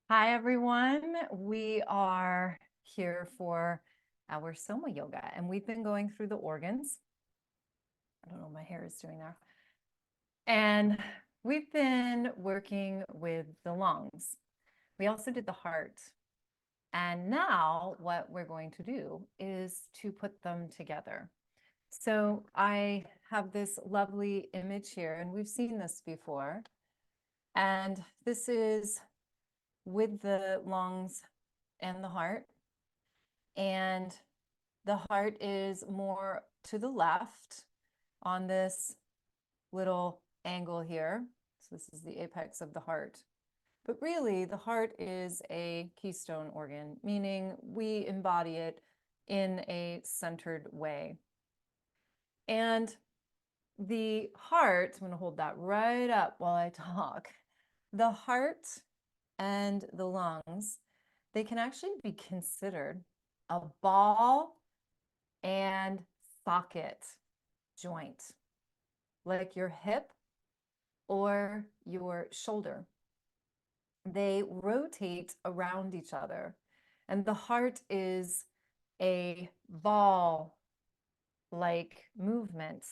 Hi, everyone. We are here for our Soma Yoga, and we've been going through the organs. I don't know what my hair is doing there. And we've been working with the lungs. We also did the heart. And now what we're going to do is to put them together. So I have this lovely image here, and we've seen this before. And this is with the lungs and the heart. And the heart is more to the left on this little angle here. So this is the apex of the heart. But really, the heart is a keystone organ, meaning we embody it in a centered way. And the heart, I'm going to hold that right up while I talk. The heart and the lungs, they can actually be considered a ball and socket joint, like your hip or your shoulder. They rotate around each other, and the heart is a ball-like movement,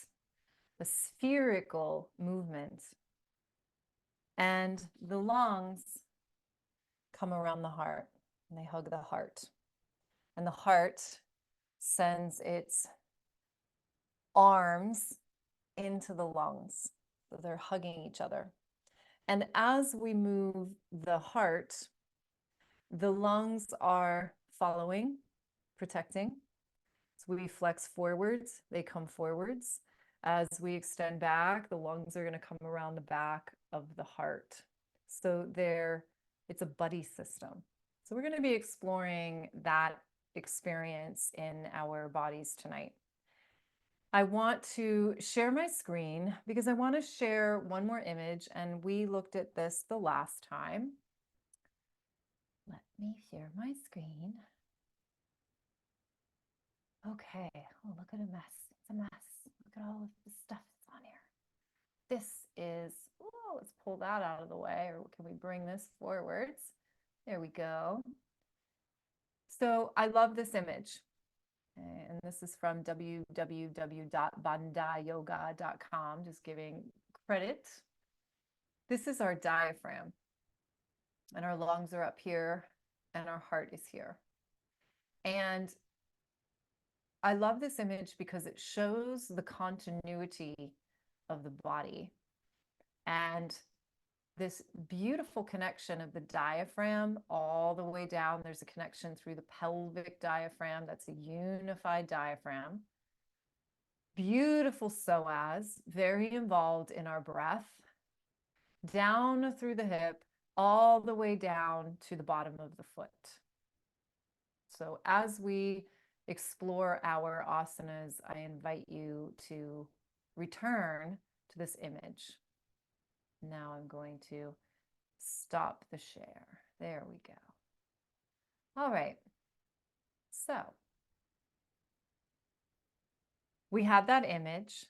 a spherical movement, and the lungs come around the heart and they hug the heart, and the heart sends its arms into the lungs. So they're hugging each other. And as we move the heart, the lungs are following, protecting. So we flex forwards, they come forwards. As we extend back, the lungs are going to come around the back of the heart. So it's a buddy system. So we're going to be exploring that experience in our bodies tonight. I want to share my screen because I want to share one more image, and we looked at this the last time. Let me share my screen. Okay. Oh, look at a mess. It's a mess. Look at all of the stuff that's on here. This is, oh, let's pull that out of the way, or can we bring this forwards? There we go. So I love this image. And this is from www.bandaiyoga.com, just giving credit. This is our diaphragm, and our lungs are up here, and our heart is here. And I love this image because it shows the continuity of the body and this beautiful connection of the diaphragm all the way down. There's a connection through the pelvic diaphragm. That's a unified diaphragm. Beautiful psoas, very involved in our breath, down through the hip, all the way down to the bottom of the foot. So as we explore our asanas, I invite you to return to this image. Now I'm going to stop the share. There we go. All right. So we have that image.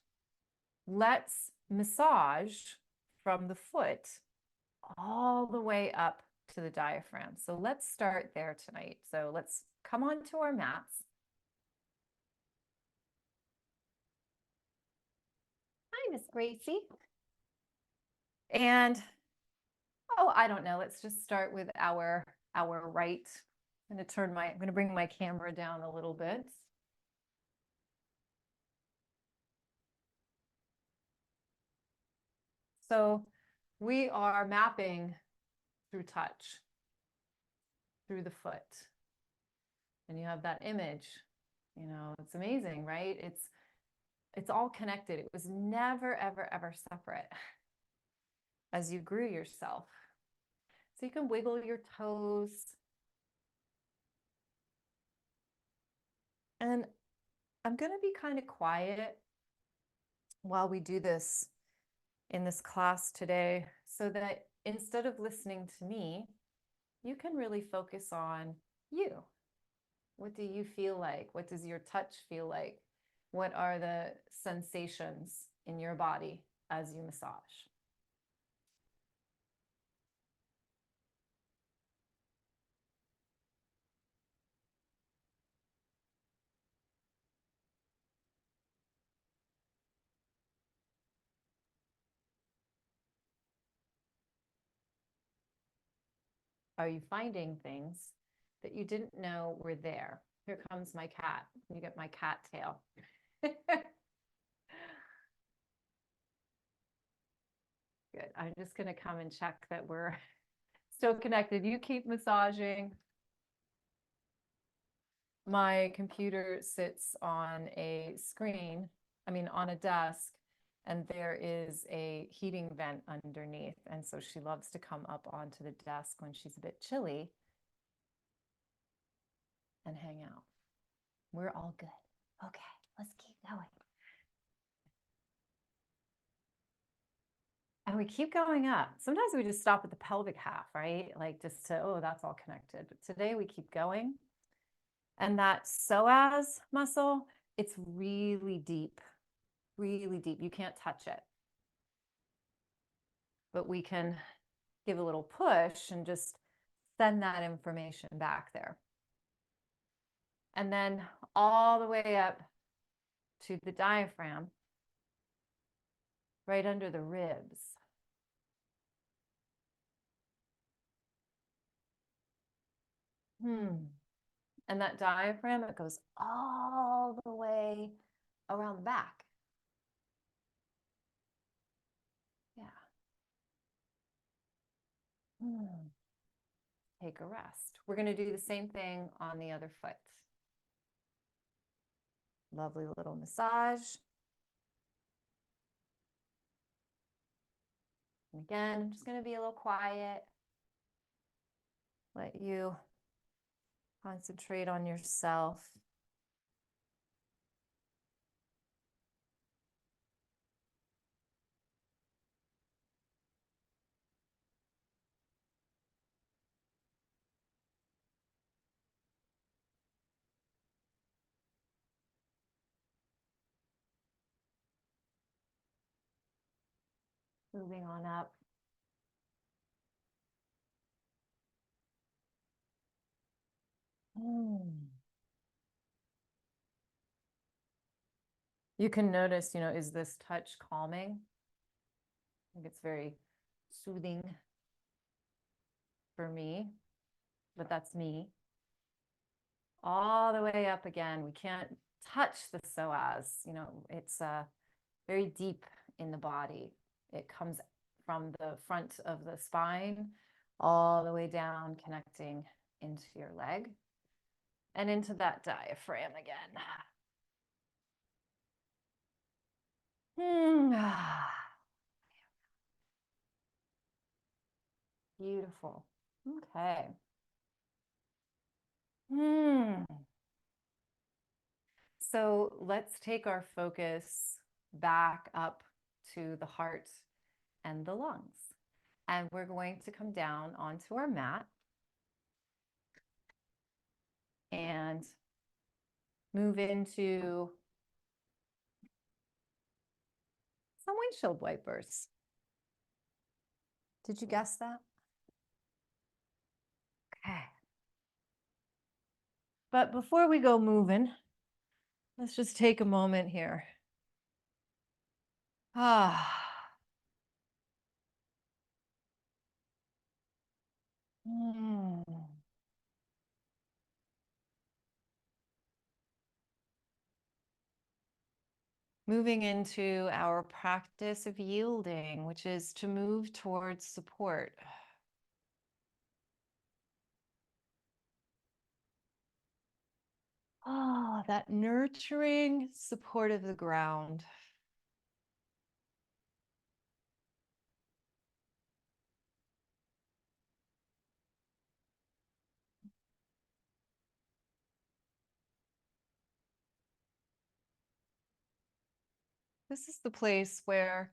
Let's massage from the foot all the way up to the diaphragm. So let's start there tonight. So let's come onto our mats. Hi, Miss Gracie. And, oh, I don't know. Let's just start with our right. I'm going to bring my camera down a little bit. So we are mapping through touch, through the foot. And you have that image. You know, it's amazing, right? It's all connected. It was never, ever, ever separate as you grew yourself. So you can wiggle your toes. And I'm going to be kind of quiet while we do this in this class today, so that instead of listening to me, you can really focus on you. What do you feel like? What does your touch feel like? What are the sensations in your body as you massage? Are you finding things that you didn't know were there? Here comes my cat. You get my cat tail. Good. I'm just going to come and check that we're still connected. You keep massaging. My computer sits on a screen, on a desk, and there is a heating vent underneath. And so she loves to come up onto the desk when she's a bit chilly and hang out. We're all good. Okay, let's keep going. And we keep going up. Sometimes we just stop at the pelvic half, right? Like just to, oh, that's all connected. But today we keep going. And that psoas muscle, it's really deep, really deep. You can't touch it. But we can give a little push and just send that information back there. And then all the way up to the diaphragm, right under the ribs. And that diaphragm, it goes all the way around the back. Yeah. Take a rest. We're going to do the same thing on the other foot. Lovely little massage. And again, I'm just going to be a little quiet. Let you concentrate on yourself. Moving on up. You can notice, is this touch calming? I think it's very soothing for me, but that's me. All the way up again. We can't touch the psoas. It's very deep in the body. It comes from the front of the spine all the way down, connecting into your leg and into that diaphragm again. Beautiful. Okay. So let's take our focus back up to the heart and the lungs. And we're going to come down onto our mat and move into some windshield wipers. Did you guess that? Okay. But before we go moving, let's just take a moment here. Moving into our practice of yielding, which is to move towards support. That nurturing support of the ground. This is the place where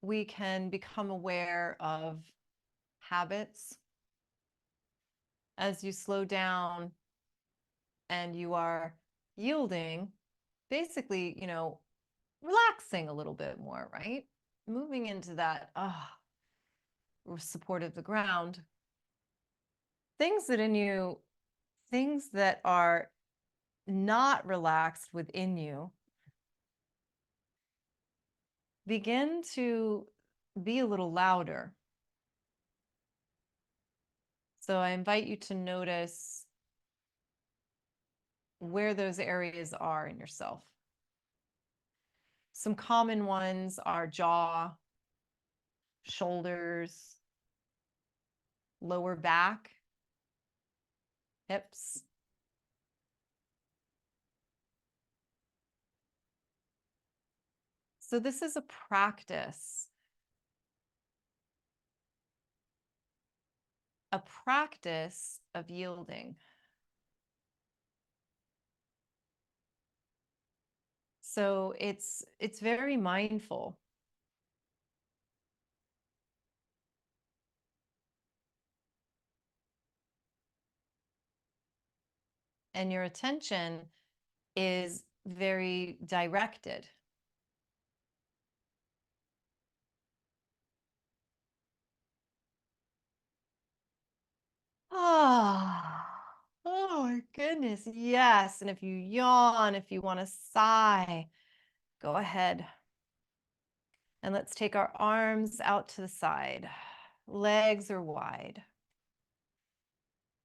we can become aware of habits. As you slow down and you are yielding, basically, relaxing a little bit more, right? Moving into that support of the ground. Things that are not relaxed within you begin to be a little louder. So I invite you to notice where those areas are in yourself. Some common ones are jaw, shoulders, lower back, hips. So this is a practice of yielding. So it's very mindful. And your attention is very directed. Ah, oh my goodness, yes. And if you yawn, if you want to sigh, go ahead. And let's take our arms out to the side. Legs are wide.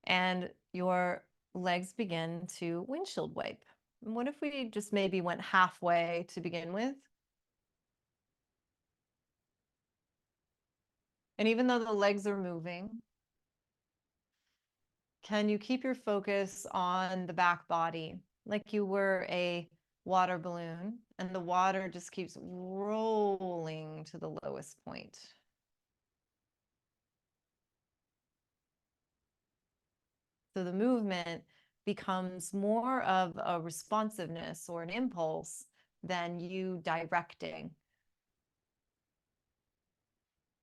And your legs begin to windshield wipe. And what if we just maybe went halfway to begin with? And even though the legs are moving, can you keep your focus on the back body like you were a water balloon and the water just keeps rolling to the lowest point? So the movement becomes more of a responsiveness or an impulse than you directing.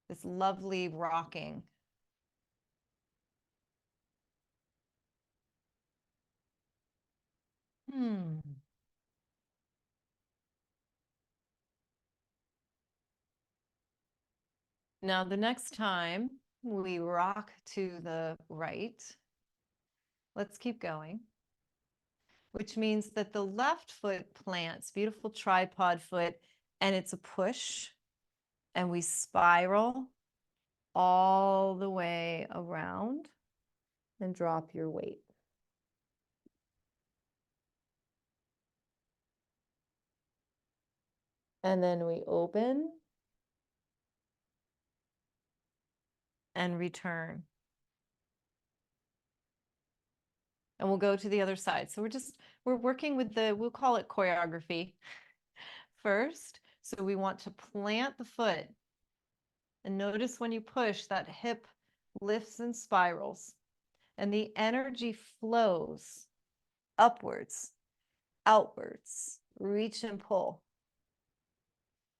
This lovely rocking. Hmm. Now, the next time we rock to the right, let's keep going, which means that the left foot plants, beautiful tripod foot, and it's a push, and we spiral all the way around and drop your weight. And then we open and return. And we'll go to the other side. So we're working with we'll call it choreography first. So we want to plant the foot. And notice when you push, that hip lifts and spirals. And the energy flows upwards, outwards, reach and pull,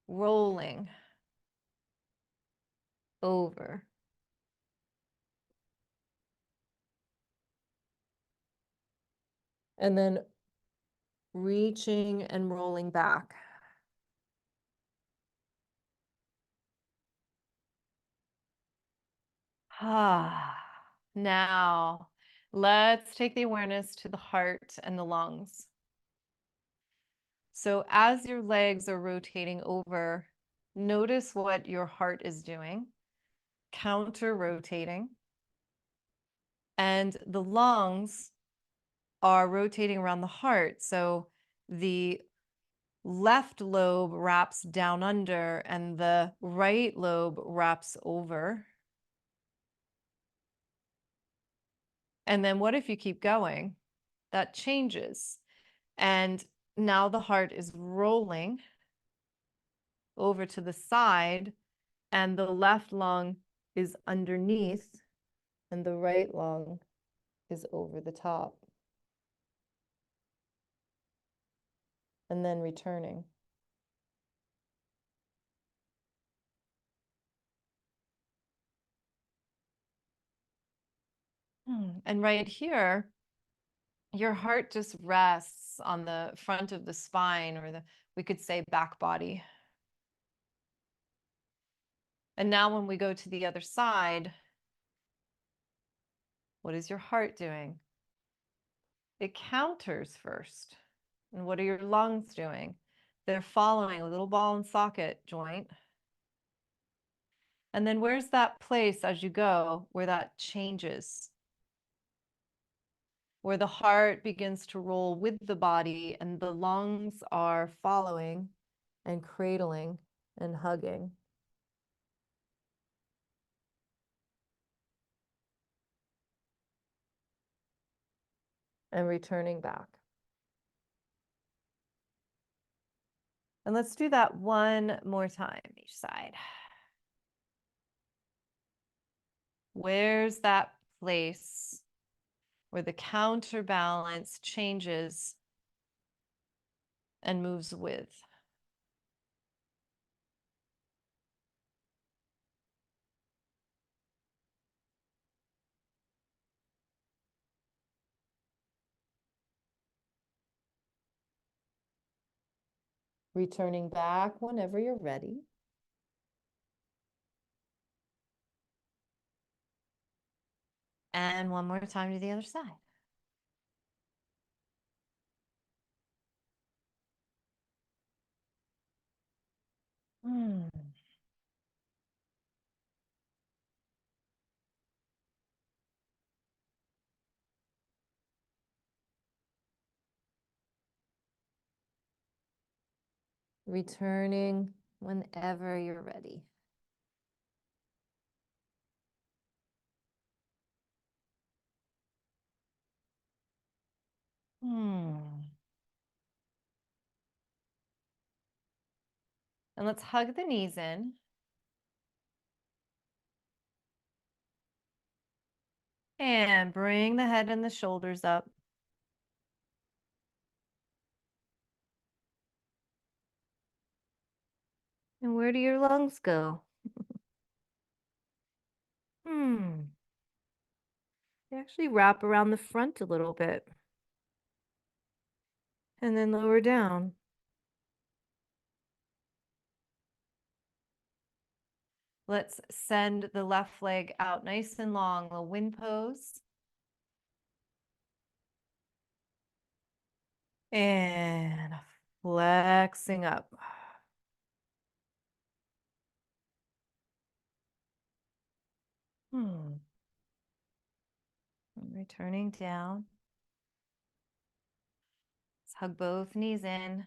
rolling over. And then reaching and rolling back. Ah, now let's take the awareness to the heart and the lungs. So as your legs are rotating over, notice what your heart is doing, counter rotating. And the lungs are rotating around the heart. So the left lobe wraps down under and the right lobe wraps over. And then what if you keep going? That changes. And now the heart is rolling over to the side and the left lung is underneath and the right lung is over the top. And then returning. And right here, your heart just rests on the front of the spine, or we could say back body. And now when we go to the other side, what is your heart doing? It counters first. And what are your lungs doing? They're following a little ball and socket joint. And then where's that place as you go where that changes? Where the heart begins to roll with the body and the lungs are following and cradling and hugging. And returning back. And let's do that one more time each side. Where's that place where the counterbalance changes and moves with? Returning back whenever you're ready. And one more time to the other side. Returning whenever you're ready. And let's hug the knees in. And bring the head and the shoulders up. And where do your lungs go? They actually wrap around the front a little bit. And then lower down. Let's send the left leg out nice and long, a wind pose. And flexing up. And returning down. Let's hug both knees in.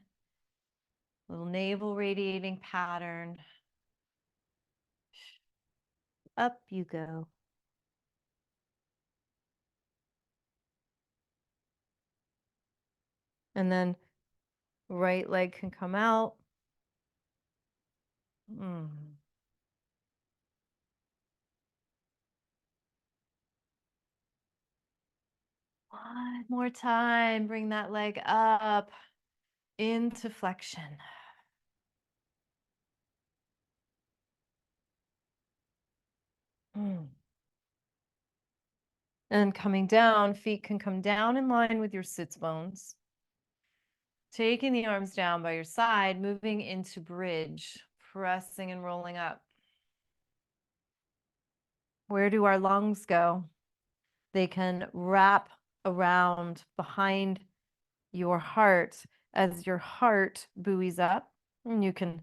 Little navel radiating pattern. Up you go. And then right leg can come out. One more time. Bring that leg up into flexion. And coming down, feet can come down in line with your sits bones. Taking the arms down by your side, moving into bridge, pressing and rolling up. Where do our lungs go? They can wrap around behind your heart as your heart buoys up. And you can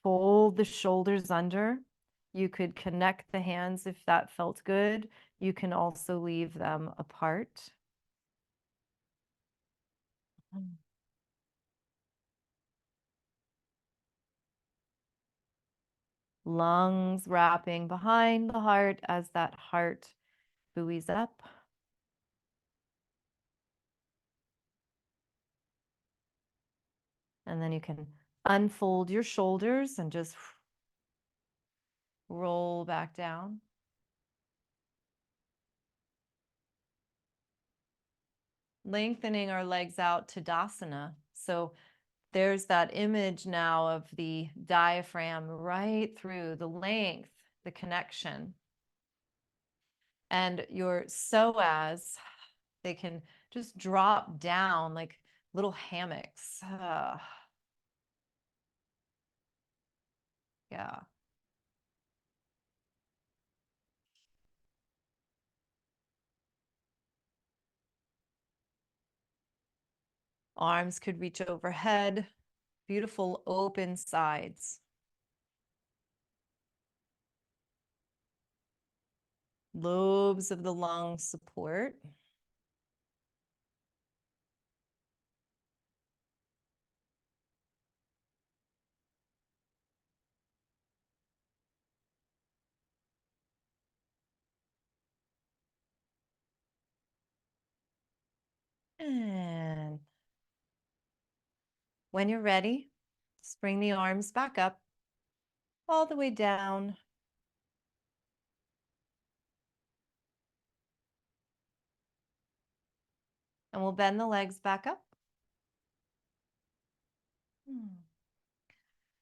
fold the shoulders under. You could connect the hands if that felt good. You can also leave them apart. Lungs wrapping behind the heart as that heart buoys up. And then you can unfold your shoulders and just roll back down. Lengthening our legs out to Tadasana. So there's that image now of the diaphragm right through the length, the connection. And your psoas, they can just drop down like little hammocks. Yeah. Arms could reach overhead. Beautiful open sides. lobes of the lungs support. And when you're ready, just bring the arms back up, all the way down. And we'll bend the legs back up.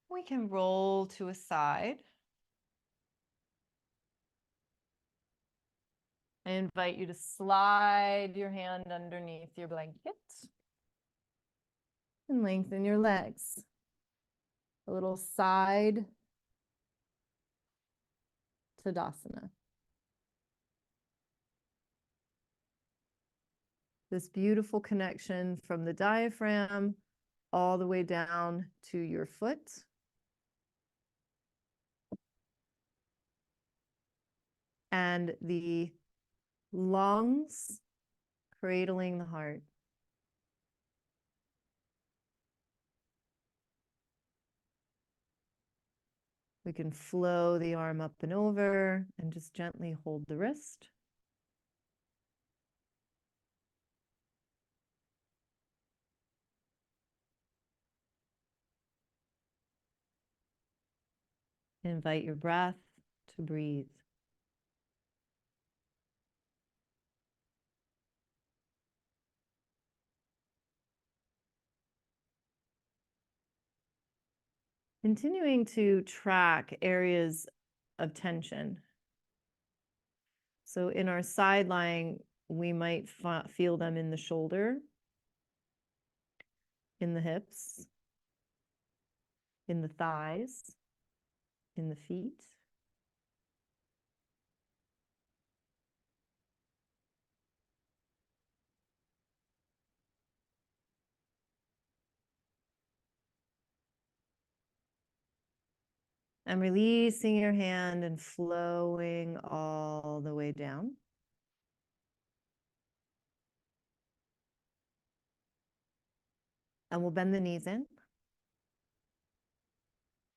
We can roll to a side. I invite you to slide your hand underneath your blanket and lengthen your legs. A little side Tadasana. This beautiful connection from the diaphragm all the way down to your foot. And the lungs cradling the heart. We can flow the arm up and over and just gently hold the wrist. Invite your breath to breathe. Continuing to track areas of tension. So in our side lying, we might feel them in the shoulder, in the hips, in the thighs, in the feet. And releasing your hand and flowing all the way down. And we'll bend the knees in.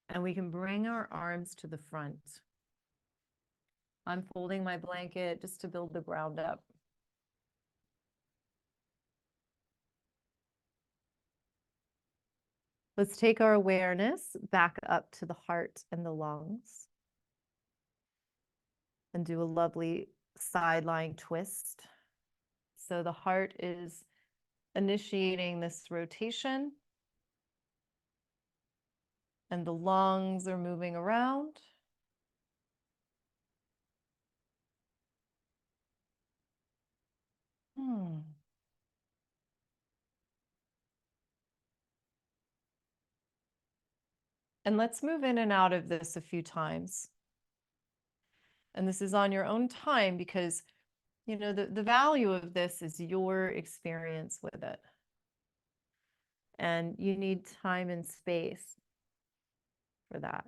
And we can bring our arms to the front. I'm folding my blanket just to build the ground up. Let's take our awareness back up to the heart and the lungs. And do a lovely side lying twist. So the heart is initiating this rotation. And the lungs are moving around. And let's move in and out of this a few times. And this is on your own time because, you know, the value of this is your experience with it. And you need time and space for that.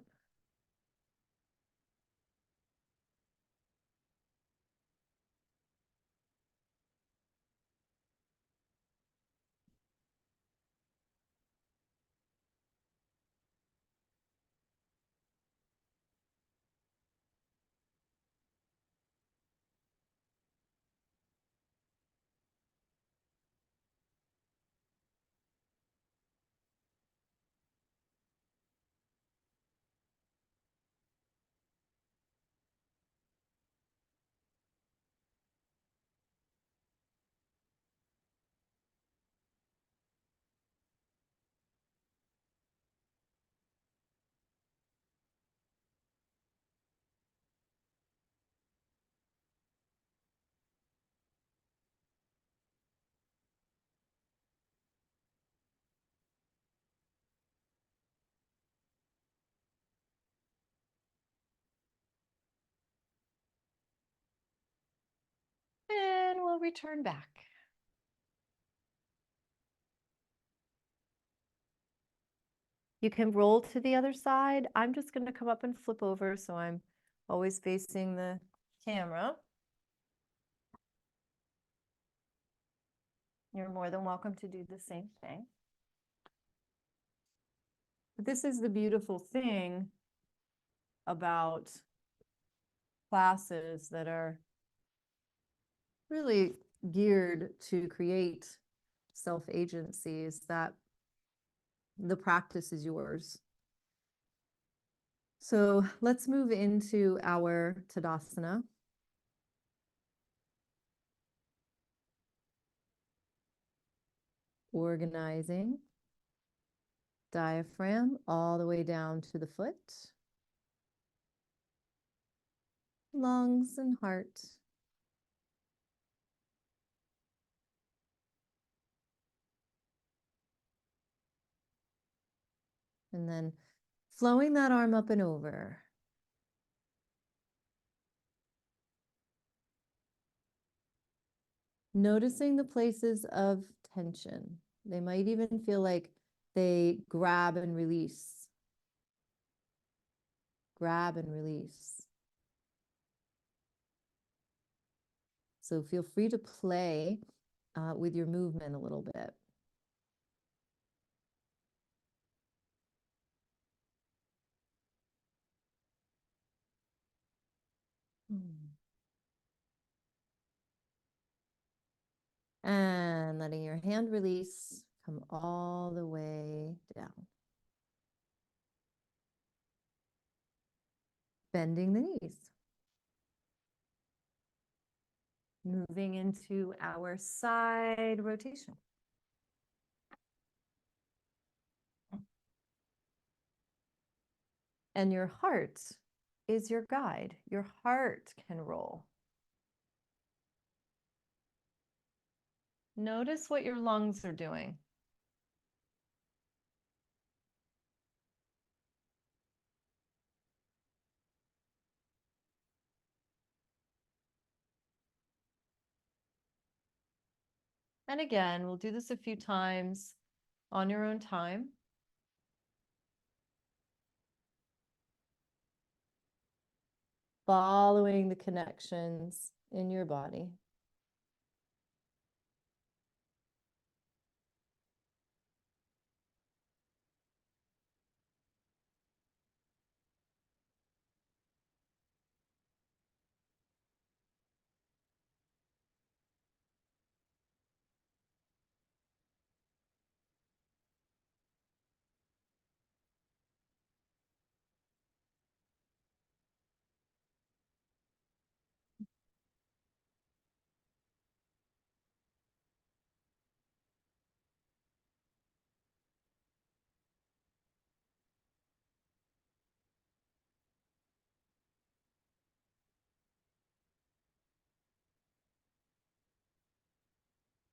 And we'll return back. You can roll to the other side. I'm just going to come up and flip over so I'm always facing the camera. You're more than welcome to do the same thing. But this is the beautiful thing about classes that are really geared to create self-agency, is that the practice is yours. So let's move into our Tadasana. Organizing diaphragm all the way down to the foot, lungs and heart. And then flowing that arm up and over. Noticing the places of tension. They might even feel like they grab and release. Grab and release. So feel free to play with your movement a little bit. And letting your hand release, come all the way down. Bending the knees. Moving into our side rotation. And your heart is your guide. Your heart can roll. Notice what your lungs are doing. And again, we'll do this a few times on your own time. Following the connections in your body.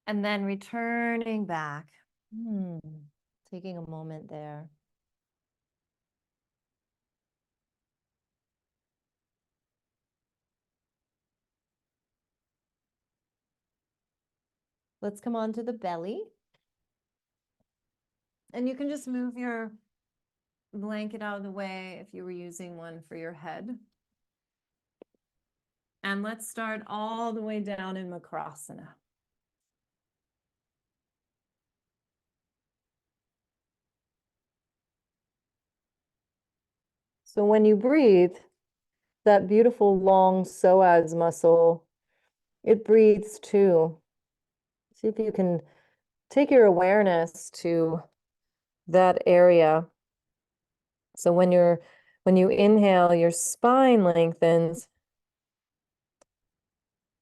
And then returning back. Taking a moment there. Let's come on to the belly. And you can just move your blanket out of the way if you were using one for your head. And let's start all the way down in Makrasana. So when you breathe, that beautiful long psoas muscle, it breathes too. See if you can take your awareness to that area. So when you inhale, your spine lengthens,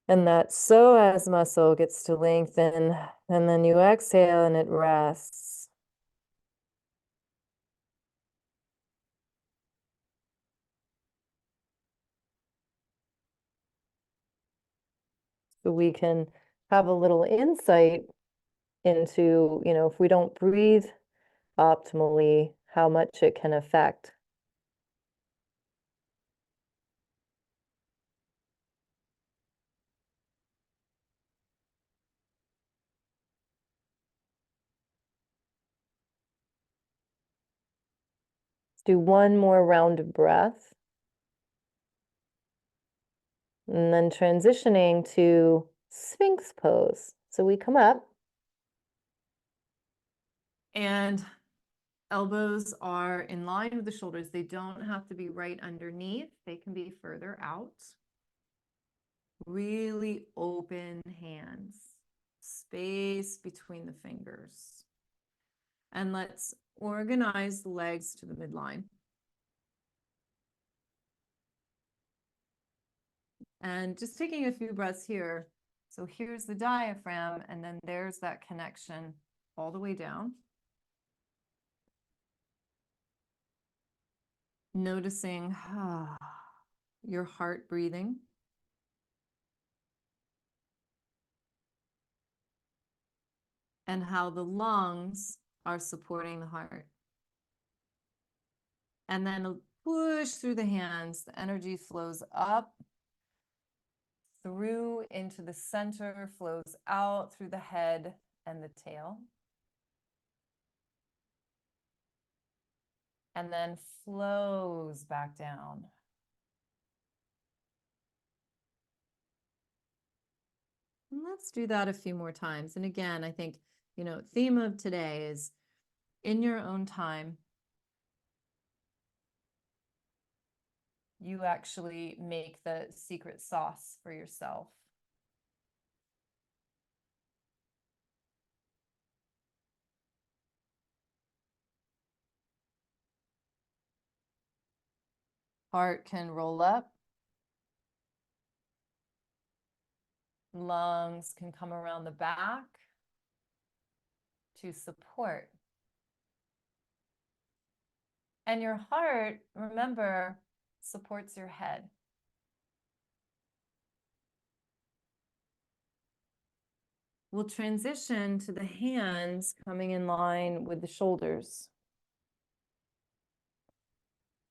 and that psoas muscle gets to lengthen, and then you exhale and it rests. So we can have a little insight into, if we don't breathe optimally, how much it can affect. Let's do one more round of breath. And then transitioning to Sphinx pose. So we come up And elbows are in line with the shoulders. They don't have to be right underneath. They can be further out. Really open hands, space between the fingers. And let's organize the legs to the midline. And just taking a few breaths here. So here's the diaphragm, and then there's that connection all the way down. Noticing your heart breathing. And how the lungs are supporting the heart. And then a push through the hands. The energy flows up, through into the center, flows out through the head and the tail. And then flows back down. And let's do that a few more times. And again, I think, theme of today is in your own time, you actually make the secret sauce for yourself. Heart can roll up. Lungs can come around the back to support. And your heart, remember, supports your head. We'll transition to the hands coming in line with the shoulders.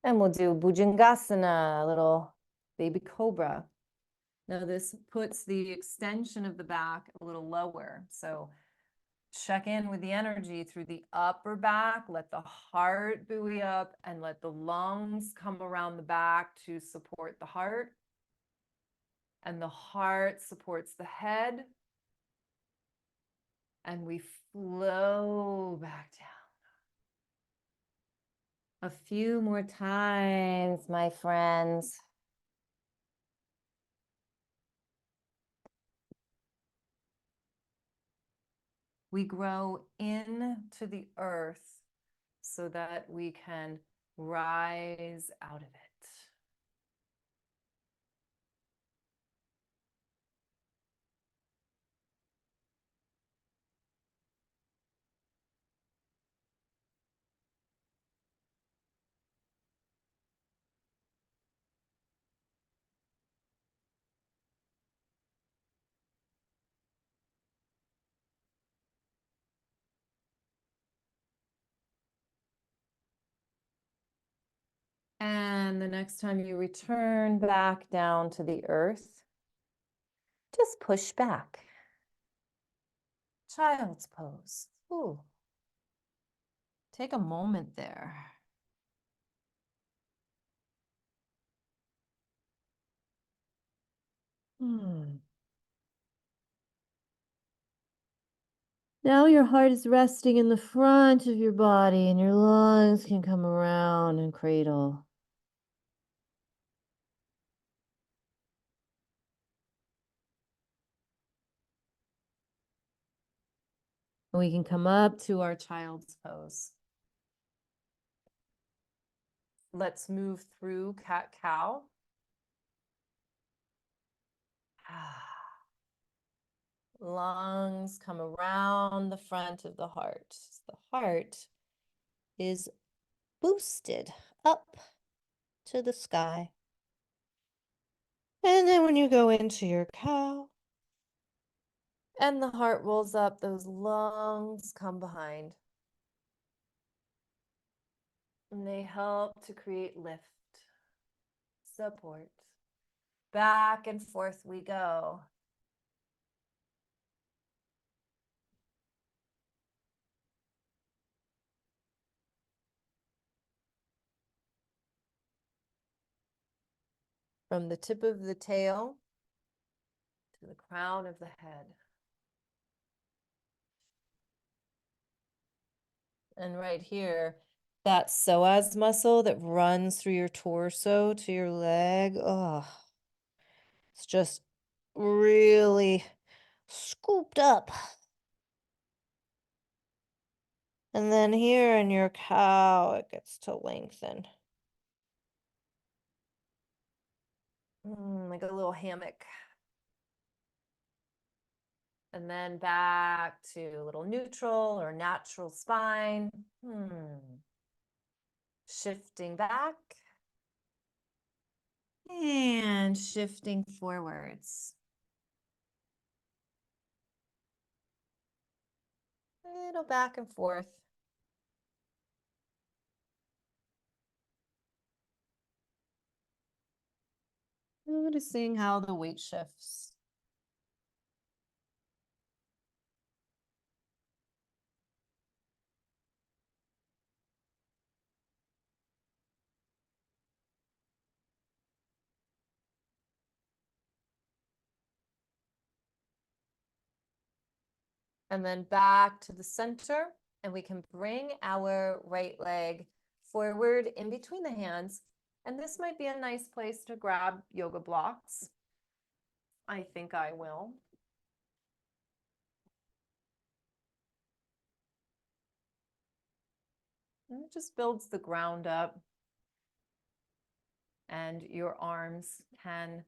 And we'll do Bhujangasana, a little baby cobra. Now this puts the extension of the back a little lower. So check in with the energy through the upper back. Let the heart buoy up and let the lungs come around the back to support the heart. And the heart supports the head. And we flow back down. A few more times, my friends. We grow into the earth so that we can rise out of it. And the next time you return back down to the earth, just push back. Child's pose. Ooh. Take a moment there. Now your heart is resting in the front of your body and your lungs can come around and cradle. And we can come up to our child's pose. Let's move through cat-cow. Lungs come around the front of the heart. The heart is boosted up to the sky. And then when you go into your cow, and the heart rolls up, those lungs come behind. And they help to create lift, support. Back and forth we go. From the tip of the tail to the crown of the head. And right here, that psoas muscle that runs through your torso to your leg. Oh, it's just really scooped up. And then here in your cow, it gets to lengthen. Like a little hammock. And then back to a little neutral or natural spine. Shifting back and shifting forwards. A little back and forth. Noticing how the weight shifts. And then back to the center, and we can bring our right leg forward in between the hands. And this might be a nice place to grab yoga blocks. I think I will. And it just builds the ground up. And your arms can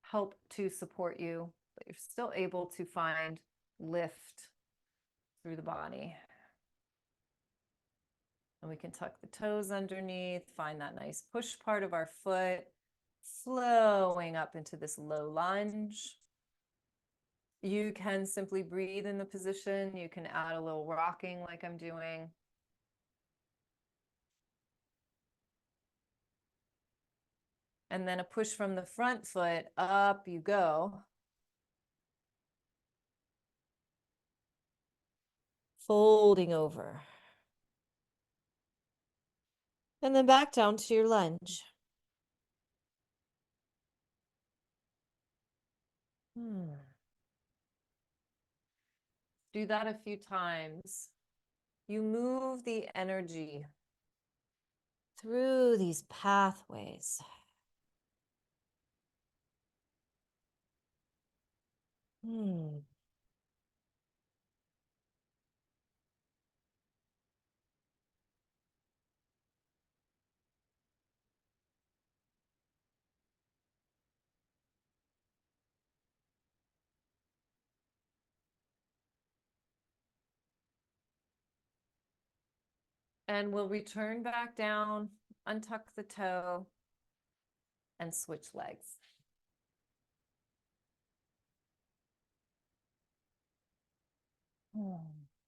help to support you, but you're still able to find lift through the body. And we can tuck the toes underneath, find that nice push part of our foot, flowing up into this low lunge. You can simply breathe in the position. You can add a little rocking like I'm doing. And then a push from the front foot, up you go. Folding over. And then back down to your lunge. Do that a few times. You move the energy through these pathways. And we'll return back down, untuck the toe, and switch legs.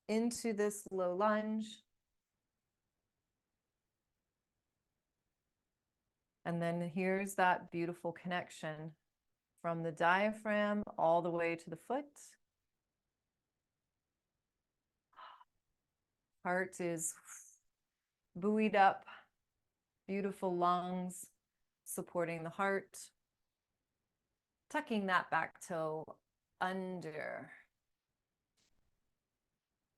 Into this low lunge. And then here's that beautiful connection from the diaphragm all the way to the foot. Heart is buoyed up, beautiful lungs supporting the heart. Tucking that back toe under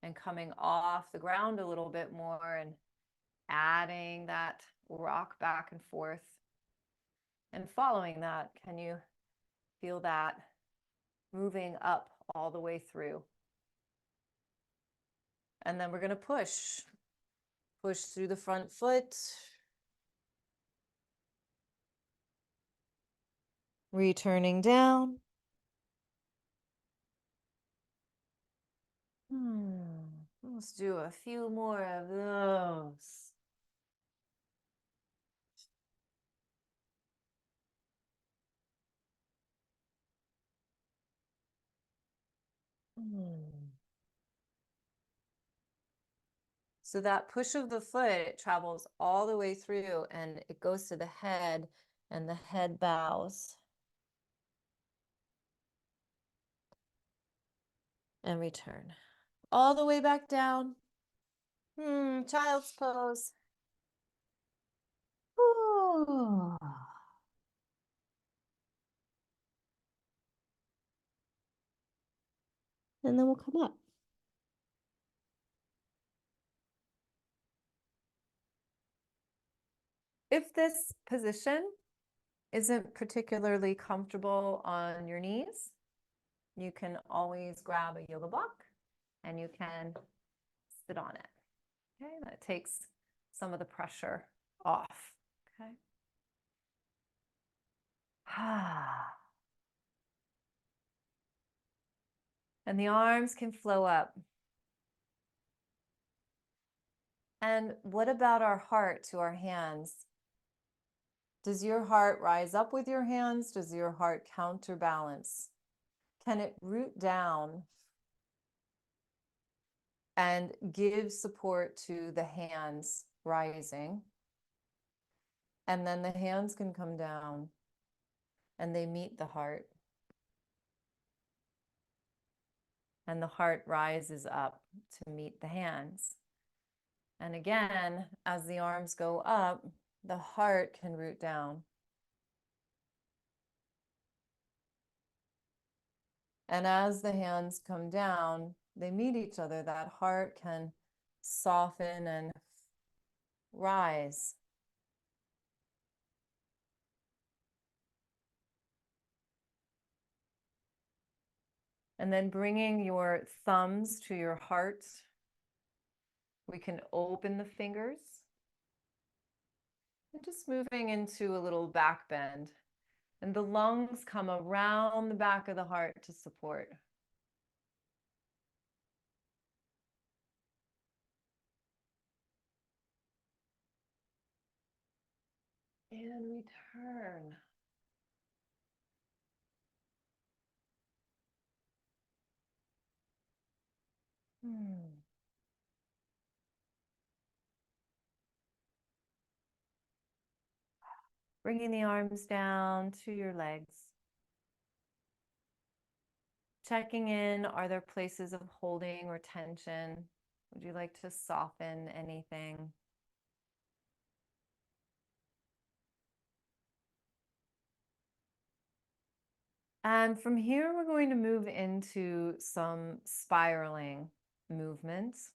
and coming off the ground a little bit more and adding that rock back and forth. And following that, can you feel that moving up all the way through? And then we're going to push through the front foot. Returning down. Let's do a few more of those. So that push of the foot, it travels all the way through and it goes to the head and the head bows. And return. All the way back down. Child's pose. Ooh. And then we'll come up. if this position isn't particularly comfortable on your knees, you can always grab a yoga block and you can sit on it. Okay, that takes some of the pressure off. Okay. And the arms can flow up. And what about our heart to our hands? Does your heart rise up with your hands? Does your heart counterbalance? Can it root down and give support to the hands rising? And then the hands can come down and they meet the heart. And the heart rises up to meet the hands. And again, as the arms go up, the heart can root down. And as the hands come down, they meet each other. That heart can soften and rise. And then bringing your thumbs to your heart, we can open the fingers. And just moving into a little back bend. And the lungs come around the back of the heart to support. And return. Bringing the arms down to your legs. Checking in, are there places of holding or tension? Would you like to soften anything? And from here, we're going to move into some spiraling movements.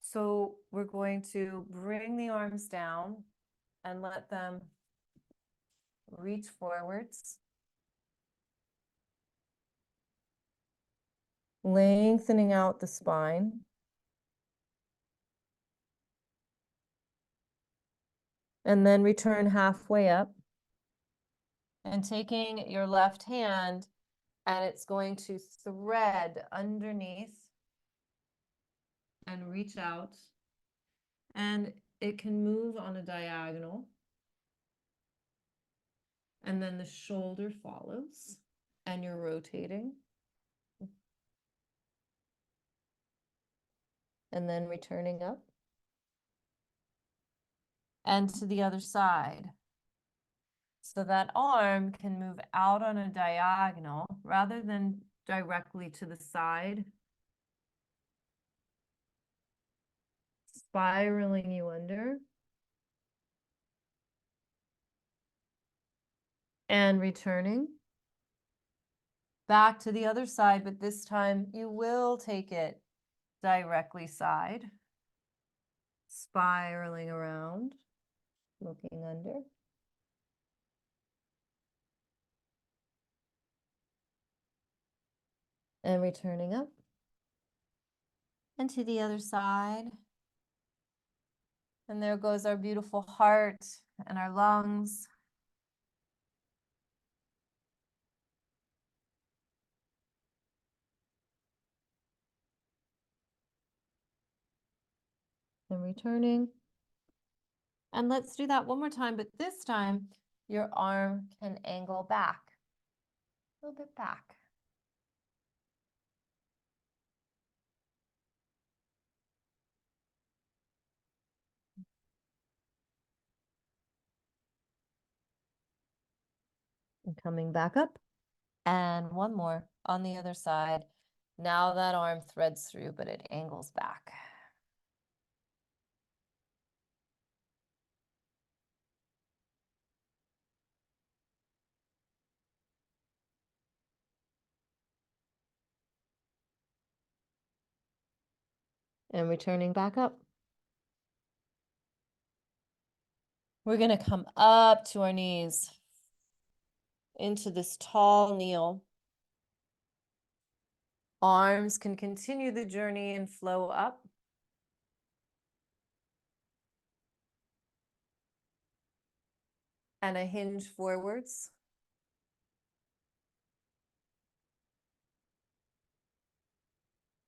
So we're going to bring the arms down and let them reach forwards. Lengthening out the spine. And then return halfway up. And taking your left hand, and it's going to thread underneath and reach out. And it can move on a diagonal. And then the shoulder follows, and you're rotating. And then returning up. And to the other side. So that arm can move out on a diagonal rather than directly to the side, spiraling you under. And returning back to the other side, but this time you will take it directly side, spiraling around, looking under. And returning up. And to the other side. And there goes our beautiful heart and our lungs. And returning. And let's do that one more time, but this time your arm can angle back, a little bit back. And coming back up. And one more on the other side. Now that arm threads through, but it angles back. And returning back up. We're going to come up to our knees into this tall kneel. Arms can continue the journey and flow up. And a hinge forwards.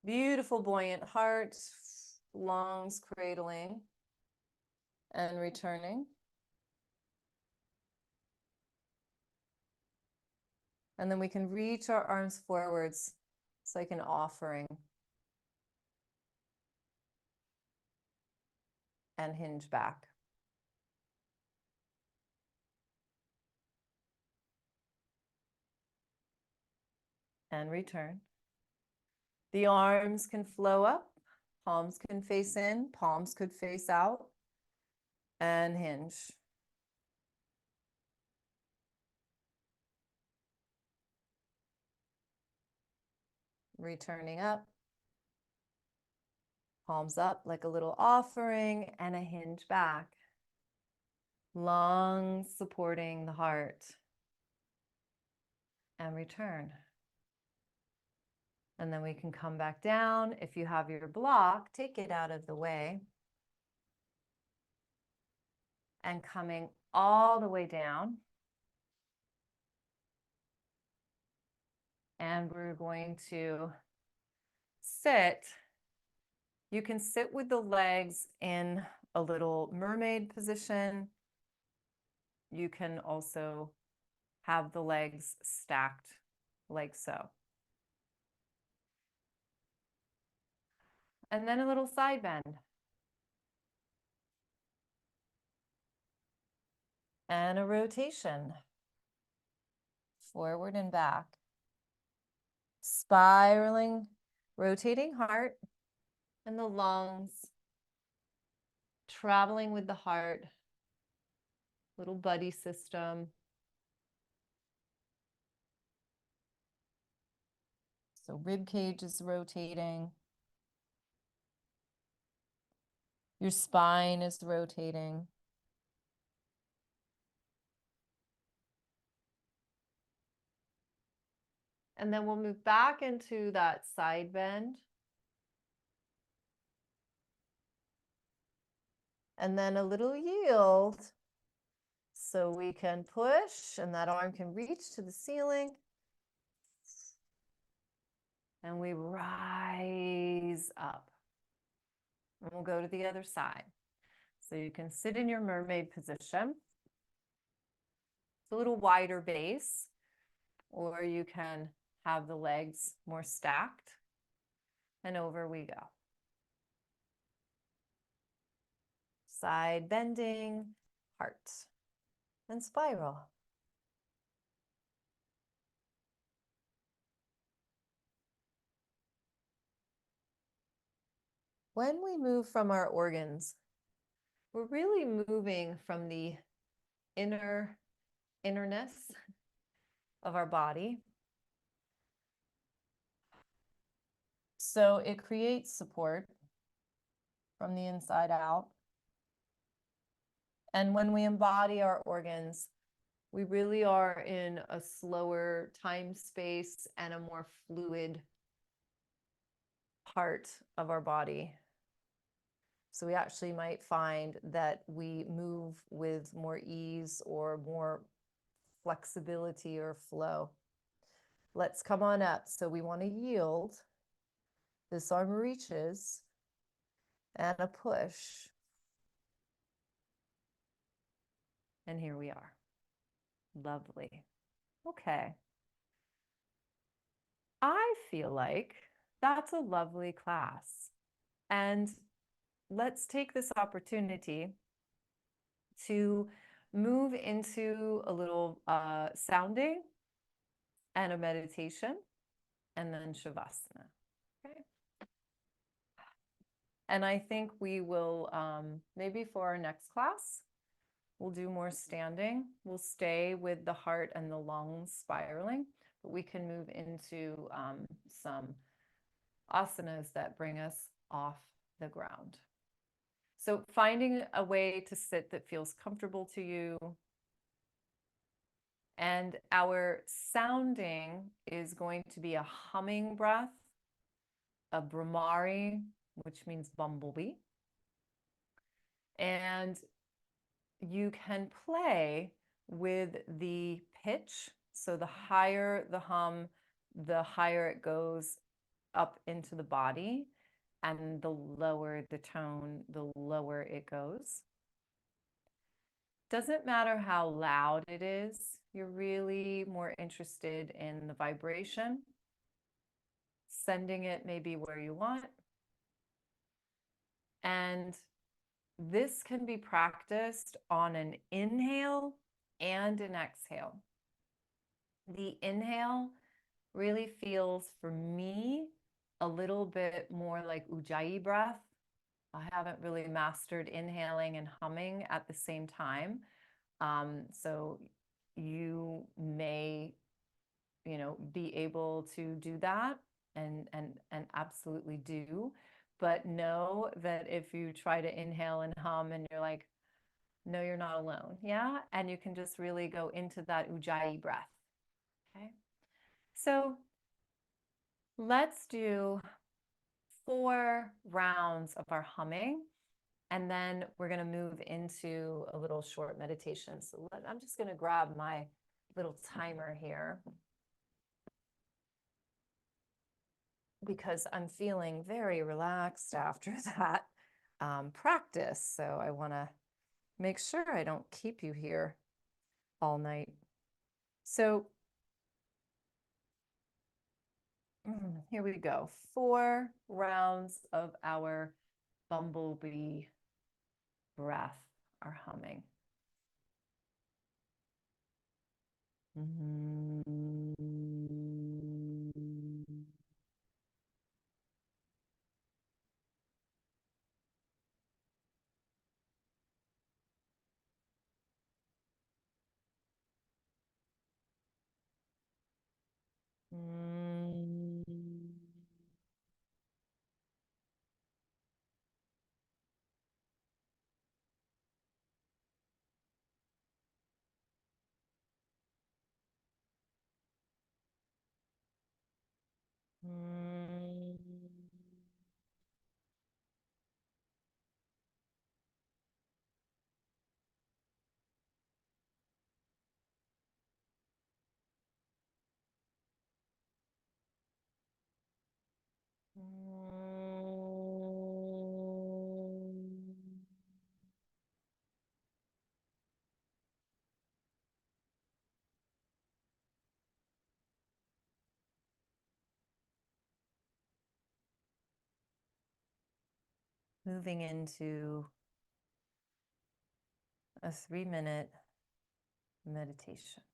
Beautiful buoyant heart, lungs cradling and returning. And then we can reach our arms forwards. It's like an offering. And hinge back. And return. The arms can flow up, palms can face in, palms could face out, and hinge. Returning up, palms up like a little offering, and a hinge back. Lungs supporting the heart. And return. And then we can come back down. If you have your block, take it out of the way. And coming all the way down. And we're going to sit. You can sit with the legs in a little mermaid position. You can also have the legs stacked like so. And then a little side bend. And a rotation. Forward and back. Spiraling, rotating heart and the lungs. Traveling with the heart. Little buddy system. So rib cage is rotating. Your spine is rotating. And then we'll move back into that side bend. And then a little yield. So we can push and that arm can reach to the ceiling. And we rise up. And we'll go to the other side. So you can sit in your mermaid position. It's a little wider base, or you can have the legs more stacked. And over we go. Side bending, heart, and spiral. When we move from our organs, we're really moving from the innerness of our body. So it creates support from the inside out. And when we embody our organs, we really are in a slower time space and a more fluid part of our body. So we actually might find that we move with more ease or more flexibility or flow. Let's come on up. So we want to yield. This arm reaches and a push. And here we are. Lovely. Okay. I feel like that's a lovely class. And let's take this opportunity to move into a little sounding and a meditation, and then Shavasana. Okay. And I think we will, maybe for our next class, we'll do more standing. We'll stay with the heart and the lungs spiraling, but we can move into some asanas that bring us off the ground. So finding a way to sit that feels comfortable to you. And our sounding is going to be a humming breath, a Brahmari, which means bumblebee. And you can play with the pitch. So the higher the hum, the higher it goes up into the body. And the lower the tone, the lower it goes. Doesn't matter how loud it is. You're really more interested in the vibration. Sending it maybe where you want. And this can be practiced on an inhale and an exhale. The inhale really feels for me a little bit more like ujjayi breath. I haven't really mastered inhaling and humming at the same time. So you may, be able to do that and absolutely do. But know that if you try to inhale and hum and you're like, no, you're not alone. Yeah. And you can just really go into that ujjayi breath. Okay. So let's do 4 rounds of our humming. And then we're going to move into a little short meditation. So I'm just going to grab my little timer here because I'm feeling very relaxed after that practice. So I want to make sure I don't keep you here all night. So here we go. 4 rounds of our bumblebee breath, our humming. Moving into a 3-minute meditation.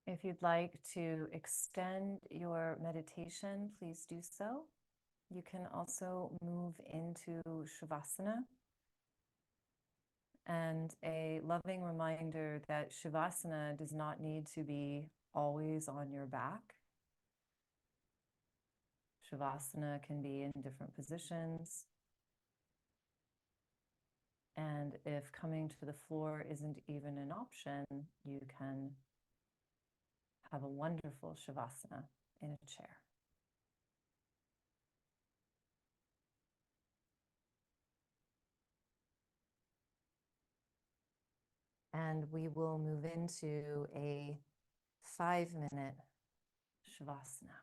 If you'd like to extend your meditation, please do so. You can also move into Shavasana. And a loving reminder that Shavasana does not need to be always on your back. Shavasana can be in different positions. And if coming to the floor isn't even an option, you can have a wonderful Shavasana in a chair. And we will move into a 5-minute Shavasana.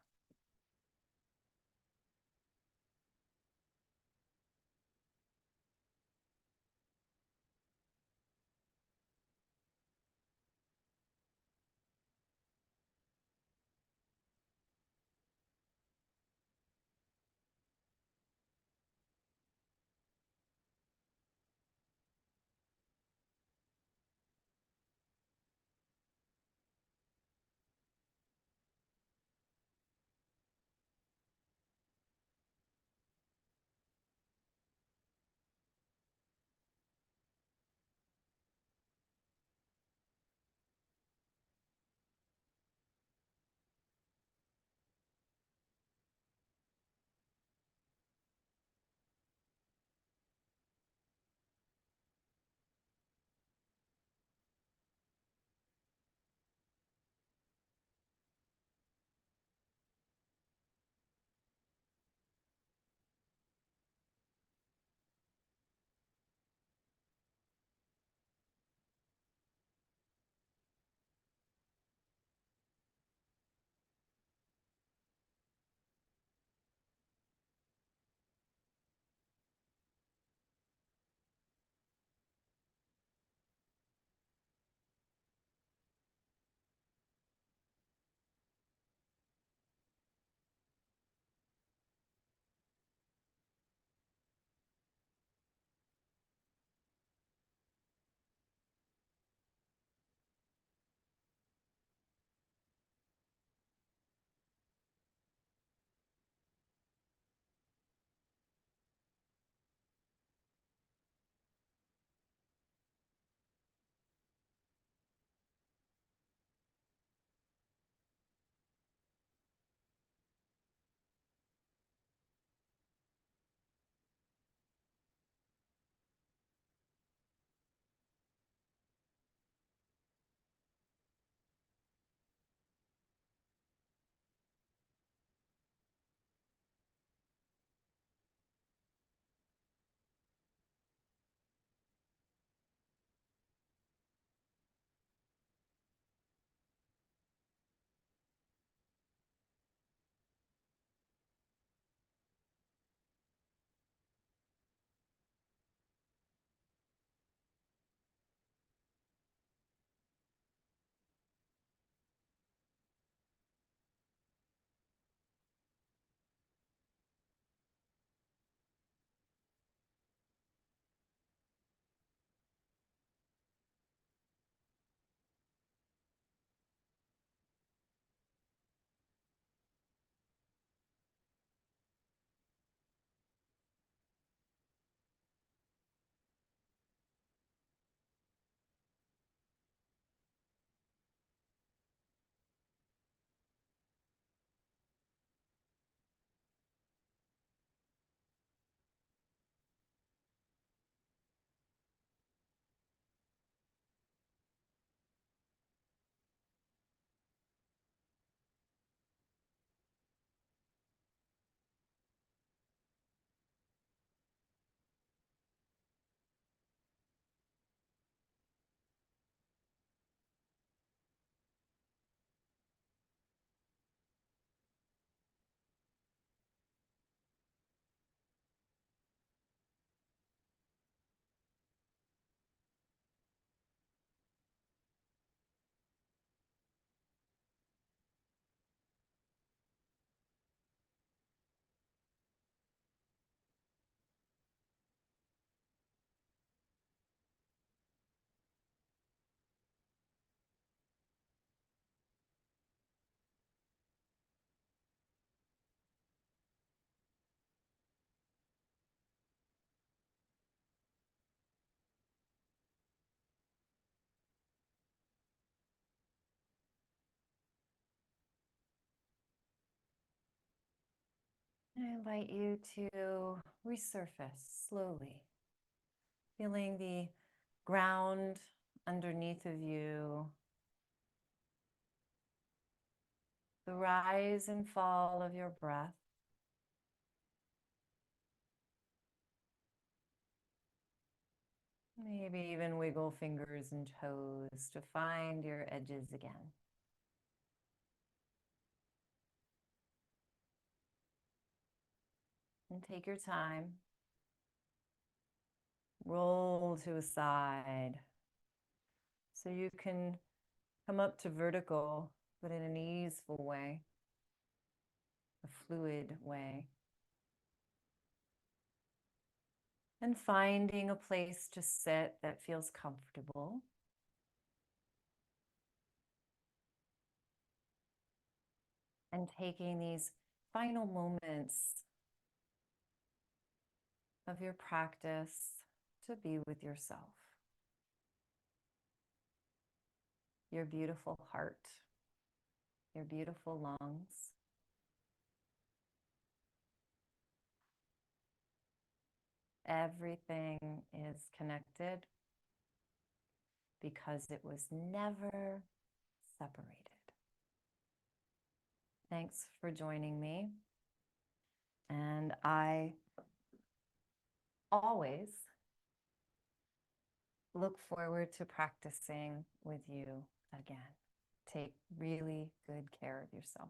I invite you to resurface slowly, feeling the ground underneath of you, the rise and fall of your breath. Maybe even wiggle fingers and toes to find your edges again. And take your time. Roll to a side so you can come up to vertical, but in an easeful way, a fluid way. And finding a place to sit that feels comfortable. And taking these final moments of your practice to be with yourself, your beautiful heart, your beautiful lungs. Everything is connected because it was never separated. Thanks for joining me. And I always look forward to practicing with you again. Take really good care of yourself.